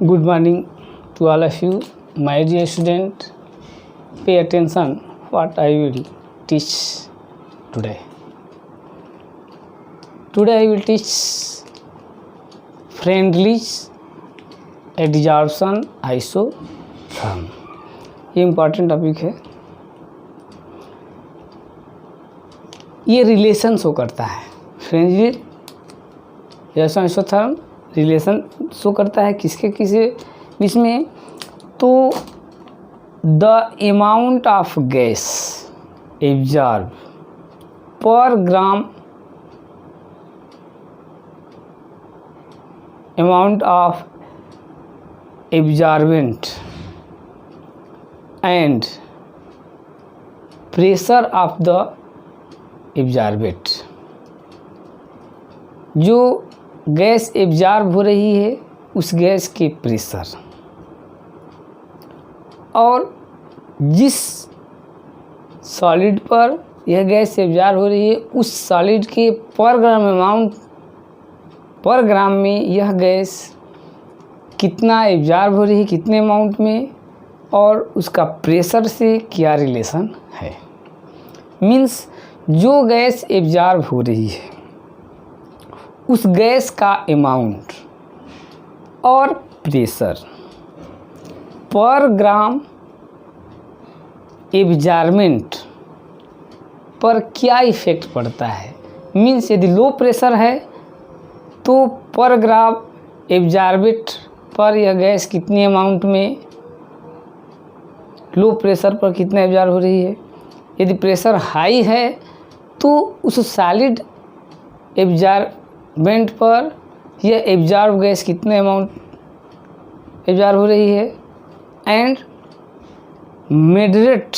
Good morning to all of you, my dear student. Pay attention what I will teach today. Today I will teach Friendly's adsorption isotherm. ये important topic है। ये relation show करता है। Friendly adsorption isotherm relation show करता है किसके बीच में, तो the amount of gas absorb per gram amount of absorbent and pressure of the absorbent. जो गैस एब्जॉर्ब हो रही है उस गैस के प्रेशर और जिस सॉलिड पर यह गैस एब्जॉर्ब हो रही है उस सॉलिड के पर ग्राम में यह गैस कितना एब्जॉर्ब हो रही है, कितने अमाउंट में, और उसका प्रेशर से क्या रिलेशन है। मीन्स जो गैस एब्जॉर्ब हो रही है उस गैस का अमाउंट और प्रेशर पर ग्राम एब्जॉर्बेंट पर क्या इफ़ेक्ट पड़ता है। मीन्स यदि लो प्रेशर है तो पर ग्राम एब्जॉर्बेंट पर यह गैस कितनी अमाउंट में, लो प्रेशर पर कितना एब्जॉर्ब हो रही है। यदि प्रेशर हाई है तो उस सॉलिड एब्जॉर्बेंट पर यह एब्जॉर्ब गैस कितने अमाउंट एब्जॉर्ब हो रही है। एंड मॉडरेट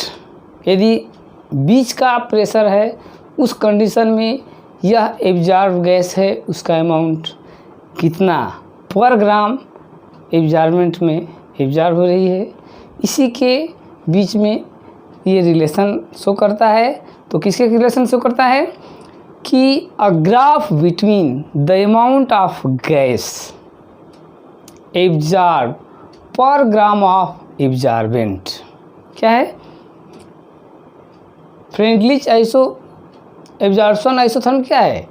यदि बीच का प्रेशर है उस कंडीशन में यह एब्जॉर्ब गैस है उसका अमाउंट कितना पर ग्राम एब्जॉर्बेंट में एब्जॉर्ब हो रही है। इसी के बीच में ये रिलेशन शो करता है। तो किसके रिलेशन शो करता है कि a graph between the amount of gas absorb per gram of absorbent क्या है, फ्रेंडलीज एडसॉर्प्शन आइसोथर्म क्या है,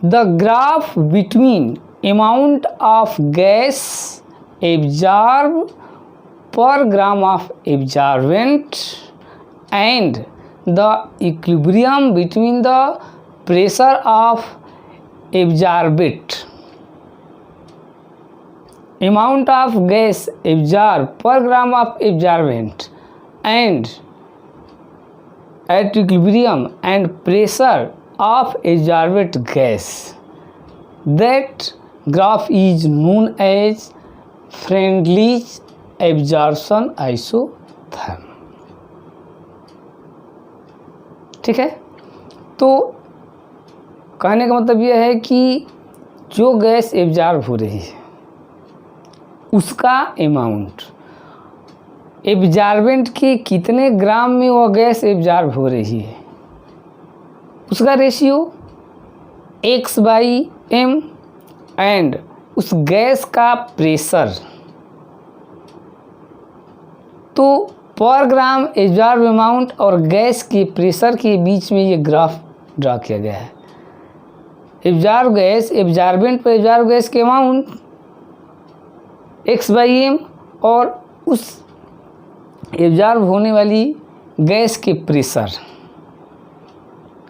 the graph between amount of gas absorb per gram of absorbent and the equilibrium between the pressure of absorbent, amount of gas absorbed per gram of absorbent and at equilibrium and pressure of absorbent gas. That graph is known as Friendly's absorption isotherm. ठीक है, तो कहने का मतलब यह है कि जो गैस एब्जॉर्ब हो रही है उसका अमाउंट एब्जॉर्बेंट के कितने ग्राम में वह गैस एब्जॉर्ब हो रही है उसका रेशियो x/m एंड उस गैस का प्रेशर। तो पर ग्राम एब्जॉर्ब अमाउंट और गैस के प्रेशर के बीच में ये ग्राफ ड्रा किया गया है। एब्जॉर्ब गैस एब्जॉर्बेंट पर एब्जॉर्ब गैस के अमाउंट x/m और उस एब्जॉर्ब होने वाली गैस के प्रेशर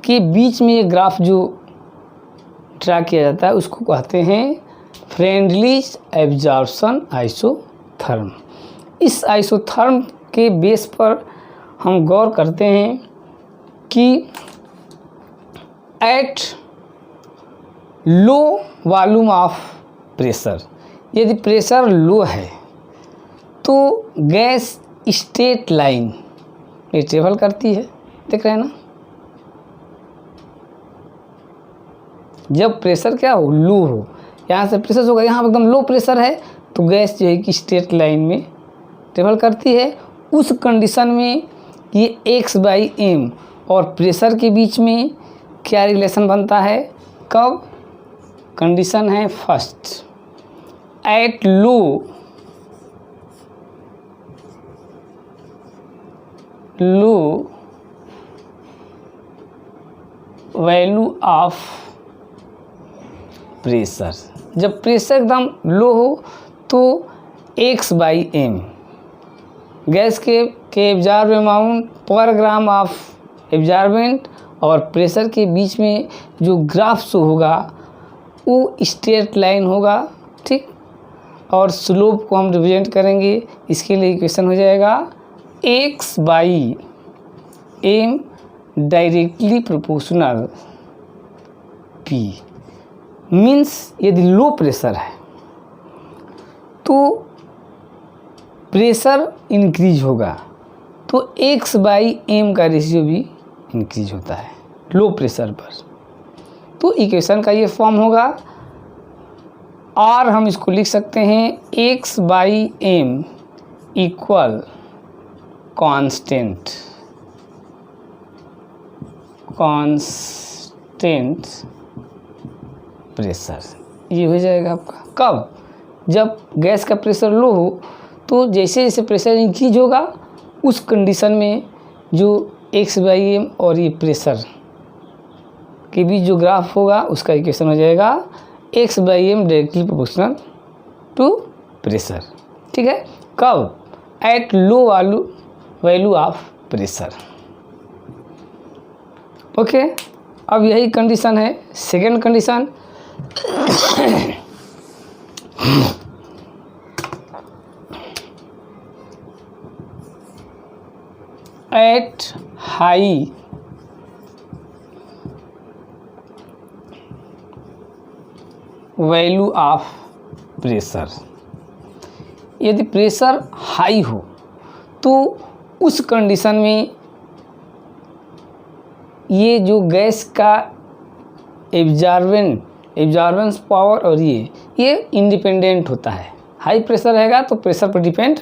के बीच में ये ग्राफ जो ड्रा किया जाता है उसको कहते हैं फ्रेंडलीज एडसॉर्प्शन आइसोथर्म। इस आइसोथर्म के बेस पर हम गौर करते हैं कि at low volume of pressure, यदि प्रेशर लो है तो गैस स्ट्रेट लाइन में ट्रेवल करती है। देख रहे हैं ना, जब प्रेशर क्या हो, लो हो, यहाँ से प्रेशर होगा, यहाँ एकदम लो प्रेशर है तो गैस जो है कि स्ट्रेट लाइन में ट्रेवल करती है। उस कंडीशन में ये x/m और प्रेशर के बीच में क्या रिलेशन बनता है, कब, कंडीशन है first, at low value of pressure, जब प्रेशर एकदम लो हो तो x/m गैस के एब्जॉर्ब अमाउंट पर ग्राम ऑफ एब्जॉर्बेंट और प्रेशर के बीच में जो ग्राफ शो होगा वो स्ट्रेट लाइन होगा, ठीक। और स्लोप को हम रिप्रेजेंट करेंगे, इसके लिए इक्वेशन हो जाएगा x/m directly proportional p। Means यदि लो प्रेशर है तो प्रेशर इंक्रीज होगा तो x/m का रेशियो भी इंक्रीज होता है लो प्रेशर पर। तो इक्वेशन का ये फॉर्म होगा और हम इसको लिख सकते हैं x/m इक्वल कांस्टेंट प्रेशर। ये हो जाएगा आपका कब, जब गैस का प्रेशर लो हो तो जैसे जैसे प्रेशर इंक्रीज होगा उस कंडीशन में जो x/m और ये प्रेशर के बीच जो ग्राफ होगा उसका इक्वेशन हो जाएगा x/m directly proportional to pressure, ठीक है। कब, at low value of pressure. Okay, अब यही कंडीशन है second condition. At high value of pressure, यदि प्रेशर हाई हो तो उस कंडीशन में ये जो गैस का एब्जॉर्बेंस पावर और ये इंडिपेंडेंट होता है। हाई प्रेशर रहेगा तो प्रेशर पर डिपेंड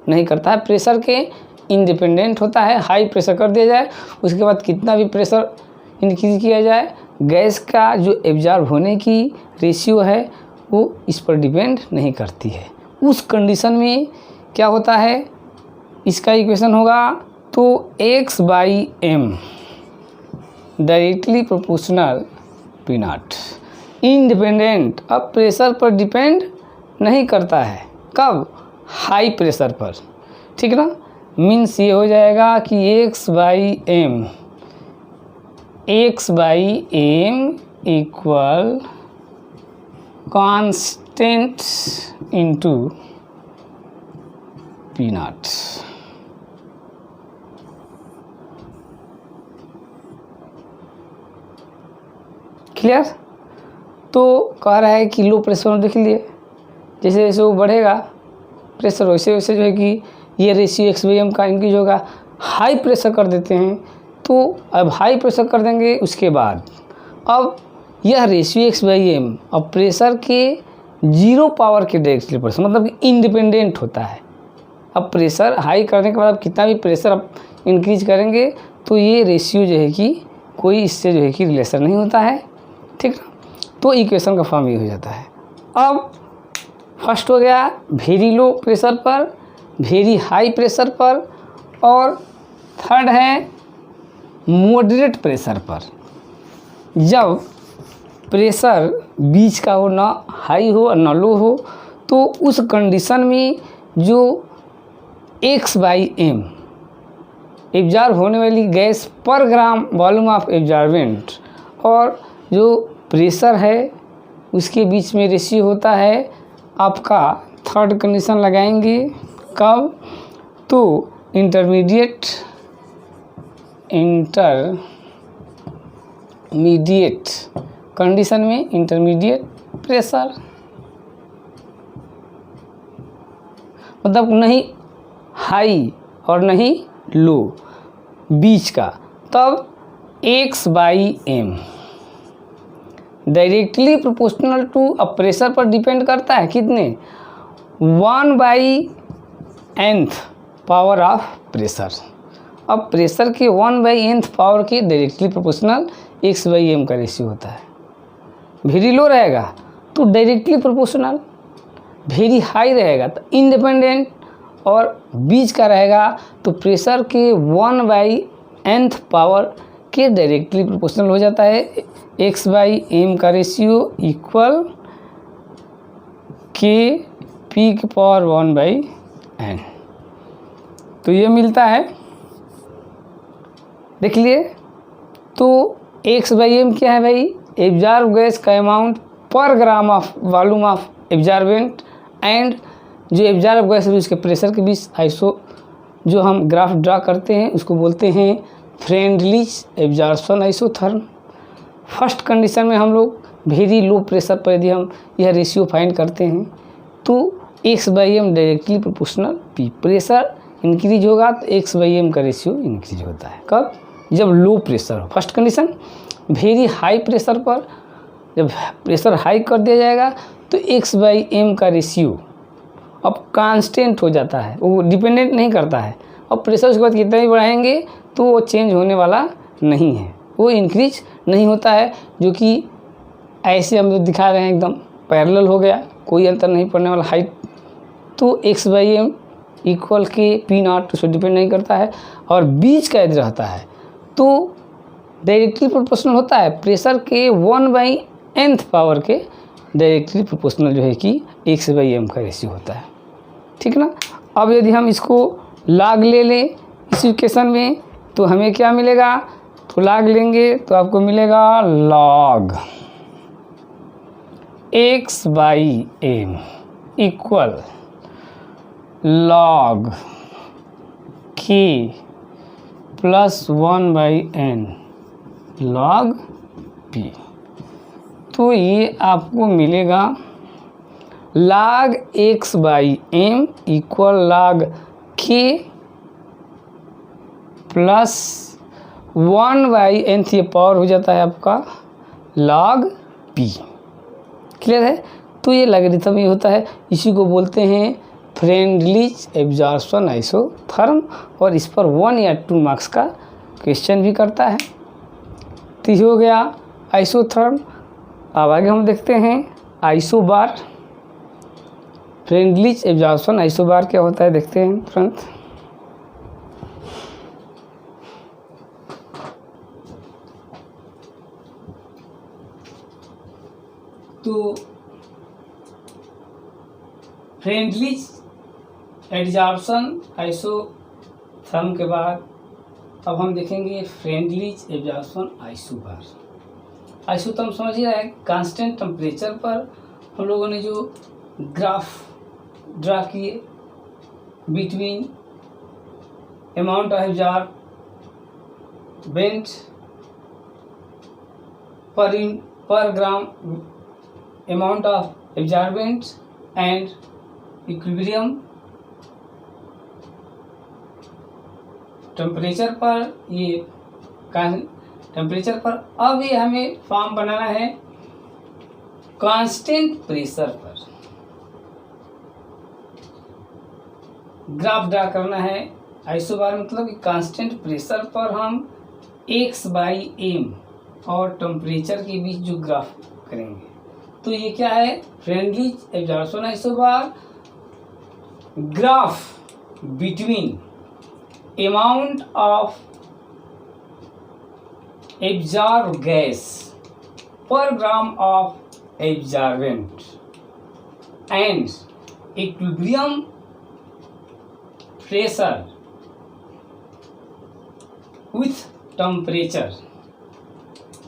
नहीं करता है, प्रेशर के इंडिपेंडेंट होता है। हाई प्रेशर कर दिया जाए उसके बाद कितना भी प्रेशर इंक्रीज किया जाए गैस का जो एब्जॉर्ब होने की रेशियो है वो इस पर डिपेंड नहीं करती है। उस कंडीशन में क्या होता है, इसका इक्वेशन होगा तो x/m directly proportional p0 independent. अब प्रेशर पर डिपेंड नहीं करता है, कब, हाई प्रेशर पर, ठीक ना। मीन्स ये हो जाएगा कि x/m equal constant into p0। Clear. तो कह रहा है कि लो प्रेशर में देख लिए जैसे जैसे वो बढ़ेगा प्रेशर वैसे वैसे जो है कि ये रेशियो x/m का इंक्रीज होगा। हाई प्रेशर कर देते हैं तो अब हाई प्रेशर कर देंगे उसके बाद अब यह रेशियो x/m अब प्रेशर के जीरो पावर के डायरेक्टली प्रेशर मतलब कि इंडिपेंडेंट होता है। अब प्रेशर हाई करने के बाद अब कितना भी प्रेशर अब इंक्रीज करेंगे तो ये रेशियो जो है कि कोई इससे जो है कि रिलेशन नहीं होता है, ठीक ना। तो इक्वेशन का फॉर्म ये हो जाता है। अब फर्स्ट हो गया वेरी लो प्रेशर पर, वेरी हाई प्रेशर पर, और थर्ड है मॉडरेट प्रेशर पर। जब प्रेशर बीच का हो, ना हाई हो और ना लो हो, तो उस कंडीशन में जो x/m एब्जॉर्ब होने वाली gas per gram volume of absorbent और जो प्रेशर है उसके बीच में रेशियो होता है आपका। थर्ड कंडीशन लगाएंगे कब, तो इंटरमीडिएट कंडीशन में इंटरमीडिएट प्रेशर मतलब नहीं हाई और नहीं लो, बीच का, तब x/m डायरेक्टली प्रोपोर्शनल टू अब प्रेशर पर डिपेंड करता है कितने 1/nth पावर ऑफ प्रेशर। अब प्रेशर के 1/nth पावर के डायरेक्टली प्रोपोर्शनल x/m का रेशियो होता है। वेरी लो रहेगा तो डायरेक्टली प्रोपोर्शनल, वेरी हाई रहेगा तो इंडिपेंडेंट, और बीच का रहेगा तो प्रेशर के 1/nth पावर के डायरेक्टली प्रोपोर्शनल हो जाता है। x/m का रेशियो इक्वल के p की पावर 1/n, तो ये मिलता है। देख लिए, तो x/m क्या है भाई? एब्जॉर्ब गैस का अमाउंट पर gram of volume of absorbent, and जो एब्जॉर्ब गैस है उसके प्रेशर के बीच आइसो जो हम ग्राफ ड्रा करते हैं उसको बोलते हैं friendly absorption isotherm. First condition में हम लोग वेरी लो प्रेशर पर यदि हम यह रेशियो फाइंड करते हैं तो x/m directly proportional p, pressure increase होगा तो x/m का रेशियो इंक्रीज होता है। कब? जब लो प्रेशर हो। First condition. Very high pressure पर जब प्रेशर हाई कर दिया जाएगा तो x/m का रेशियो अब कांस्टेंट हो जाता है, वो डिपेंडेंट नहीं करता है। अब प्रेशर उसके बाद कितना भी बढ़ाएंगे तो वो चेंज होने वाला नहीं है, वो इंक्रीज नहीं होता है, जो कि ऐसे हम लोग दिखा रहे हैं एकदम पैरेलल हो गया, कोई अंतर नहीं पड़ने वाला हाइट। तो x/m इक्वल के p0 उस पर डिपेंड नहीं करता है, और बीच का यदि रहता है तो डायरेक्टली प्रोपोर्शनल होता है प्रेशर के 1/nth पावर के डायरेक्टली प्रोपोर्शनल जो है कि x/m का रेशियो होता है। ठीक ना। अब यदि हम इसको लॉग ले लें इस इक्वेशन में तो हमें क्या मिलेगा? तो लॉग लेंगे तो आपको मिलेगा log x/m equal log k plus 1/n log p। तो ये आपको मिलेगा log x/m equal log k plus 1/n, ये पावर हो जाता है आपका log p। क्लियर है? तो ये लॉगरिथम ये होता है, इसी को बोलते हैं फ्रेंडलीज एब्जॉर्प्शन आइसोथर्म, और इस पर 1 या 2 मार्क्स का क्वेश्चन भी करता है। तो ये हो गया आइसोथर्म। अब आगे हम देखते हैं आइसोबार। फ्रेंडलीज एब्जॉर्प्शन आइसोबार क्या होता है देखते हैं तुरंत। तो फ्रेंडलीज एब्जॉर्प्शन आइसोथर्म के बाद अब हम देखेंगे फ्रेंडलीज एब्जॉर्प्शन आइसोबार। आइसोथर्म समझिए है कांस्टेंट टेम्परेचर पर हम लोगों ने जो ग्राफ ड्रा किए बिटवीन अमाउंट ऑफ एब्जॉर्बेंट पर ग्राम amount of absorbent and equilibrium temperature पर, ये टेम्परेचर पर। अब ये हमें फॉर्म बनाना है कांस्टेंट प्रेशर पर, ग्राफ ड्रा करना है। आइसोबार मतलब कि कांस्टेंट प्रेशर पर हम x/m और टेम्परेचर के बीच जो ग्राफ करेंगे तो ये क्या है? Friendly's absorption isobar, graph between amount of absorb gas per gram of absorbent and equilibrium pressure with temperature.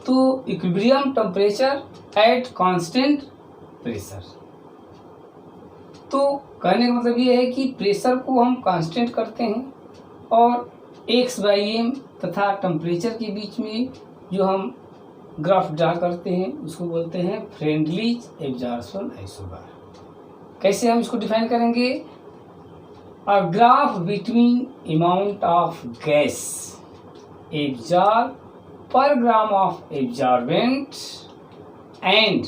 तो equilibrium temperature at constant pressure. तो कहने का मतलब ये है कि प्रेशर को हम कांस्टेंट करते हैं और x/m तथा टेम्परेचर के बीच में जो हम ग्राफ ड्रा करते हैं उसको बोलते हैं फ्रेंडलीज एब्जॉर्प्शन आइसोबार। कैसे हम इसको डिफाइन करेंगे? A graph between amount of gas absorb per gram of absorbent and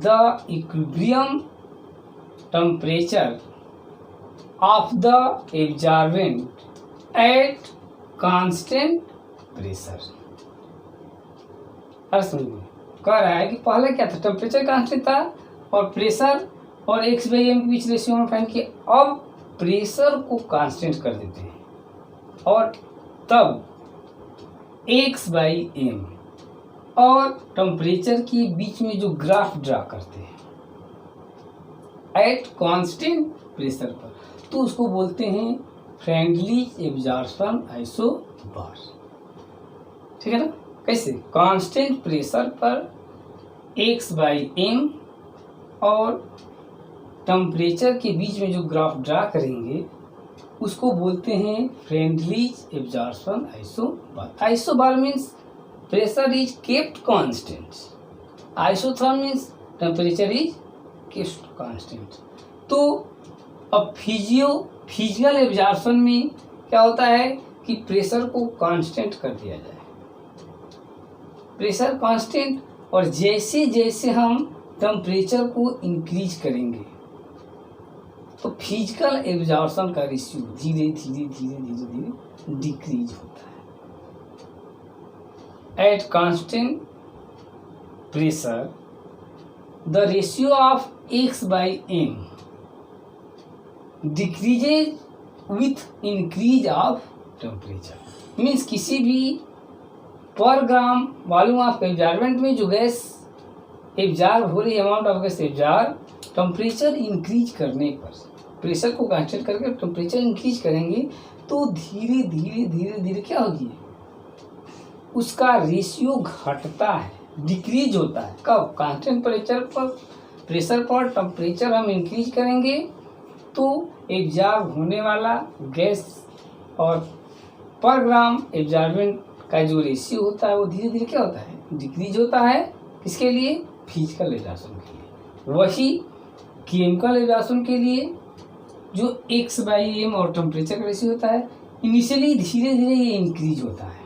the equilibrium temperature of the absorbent at constant pressure। हर समझ में कह रहा है कि पहले क्या था? टेम्परेचर कांस्टेंट था और प्रेशर और x बाई एम के बीच रेशियो में फाइंड किया। अब प्रेशर को कांस्टेंट कर देते हैं और तब x बाई एम और टेम्परेचर के बीच में जो ग्राफ ड्रा करते हैं एट कांस्टेंट प्रेशर पर, तो उसको बोलते हैं फ्रेंडली एब्जॉर्प्शन आइसोबार। ठीक है ना। कैसे? कांस्टेंट प्रेशर पर x बाई एम और टेम्परेचर के बीच में जो ग्राफ ड्रा करेंगे उसको बोलते हैं friendly absorption isobar. Isobar means pressure is kept constant, isotherm means temperature is kept constant. तो अब फिजिकल एब्जॉर्प्शन में क्या होता है कि प्रेशर को कांस्टेंट कर दिया जाए, प्रेशर कांस्टेंट, और जैसे जैसे हम टेम्परेचर को इंक्रीज करेंगे तो फिजिकल एब्जॉर्प्शन का रेशियो धीरे धीरे धीरे धीरे धीरे डिक्रीज होता है। At constant pressure the ratio of x by m decreases with increase of temperature. Means किसी भी पर ग्राम वॉल्यूम ऑफ एब्जॉर्बेंट में जो गैस एब्जॉर्ब हो रही है, amount of gas absorb, temperature increase करने पर, प्रेशर को कांस्टेंट करके टेम्परेचर इंक्रीज करेंगे तो धीरे धीरे धीरे धीरे क्या होगी, उसका रेशियो घटता है, डिक्रीज होता है। कब? कांस्टेंट प्रेशर पर टेम्परेचर हम इंक्रीज करेंगे तो एब्जॉर्ब होने वाला गैस और पर ग्राम एब्जॉर्बेंट का जो रेशियो होता है वो धीरे धीरे क्या होता है, डिक्रीज होता है। किसके लिए? फिजिकल एब्जॉर्प्शन के लिए। वही केमिकल एब्जॉर्प्शन के लिए जो x बाई एम और टेम्परेचर का रेशियो होता है, इनिशियली धीरे धीरे ये इंक्रीज होता है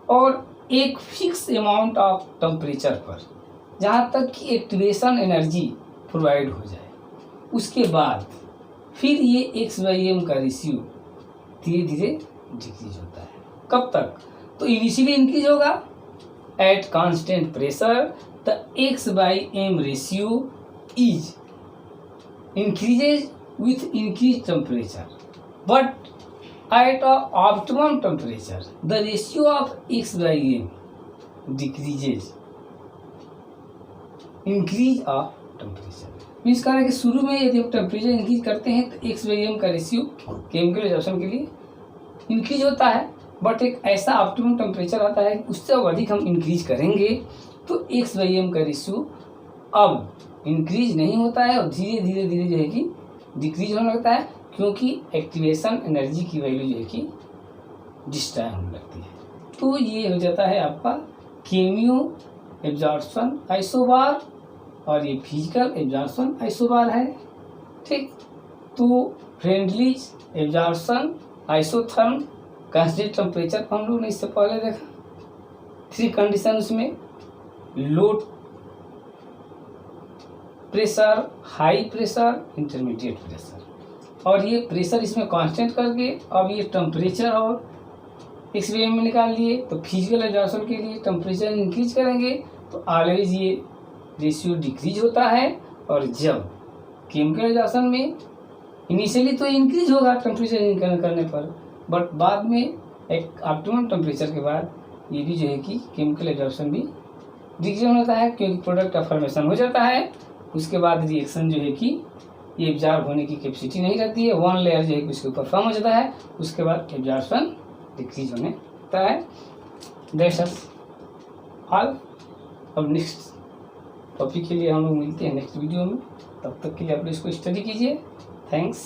और एक फिक्स अमाउंट ऑफ टेम्परेचर पर, जहाँ तक कि एक्टिवेशन एनर्जी प्रोवाइड हो जाए, उसके बाद फिर ये x बाई एम का रेशियो धीरे धीरे डिक्रीज होता है। कब तक? तो इनिशियली इंक्रीज होगा at constant pressure the x by m ratio is increases with increase temperature, but at optimum temperature the ratio of x by m decreases increase of temperature. Means कहना है कि शुरू में यदि हम टेम्परेचर इंक्रीज करते हैं तो x बाई एम का रेशियो केमिकल एब्जॉर्प्शन के लिए इंक्रीज होता है, बट एक ऐसा ऑप्टिमम टेम्परेचर आता है उससे अधिक हम इंक्रीज करेंगे तो x बाई एम का रेशियो अब इंक्रीज नहीं होता है और धीरे धीरे धीरे जो है कि डिक्रीज होने लगता है, क्योंकि एक्टिवेशन एनर्जी की वैल्यू जो है कि डिस्ट्रॉय होने लगती है। तो ये हो जाता है आपका केमियो एब्जॉर्प्शन आइसोबार और ये फिजिकल एब्जॉर्प्शन आइसोबार है। ठीक। तो friendly absorption isotherm constant temperature पर हम लोग ने इससे पहले देखा। 3 कंडीशन उसमें, low pressure, high pressure, intermediate pressure, और ये प्रेशर इसमें कांस्टेंट करके अब ये टेम्परेचर और x बाई एम में निकाल लिए। तो फिजिकल एब्जॉर्प्शन के लिए टेम्परेचर इंक्रीज करेंगे तो ऑलवेज ये रेशियो डिक्रीज होता है, और जब केमिकल एब्जॉर्प्शन में इनिशियली तो इंक्रीज होगा टेम्परेचर करने पर, बट बाद में एक ऑप्टिमम टेम्परेचर के बाद ये भी जो है कि केमिकल एब्जॉर्प्शन भी डिक्रीज होता है, क्योंकि प्रोडक्ट का फॉर्मेशन हो जाता है। उसके बाद रिएक्शन जो है कि ये एब्जॉर्ब होने की कैपेसिटी नहीं रहती है, वन लेयर जो है कि उसके ऊपर फॉर्म हो जाता है, उसके बाद एब्जॉर्प्शन डिक्रीज होने लगता है। That's all. अब नेक्स्ट टॉपिक के लिए हम लोग मिलते हैं नेक्स्ट वीडियो में, तब तक के लिए आप इसको स्टडी कीजिए। थैंक्स।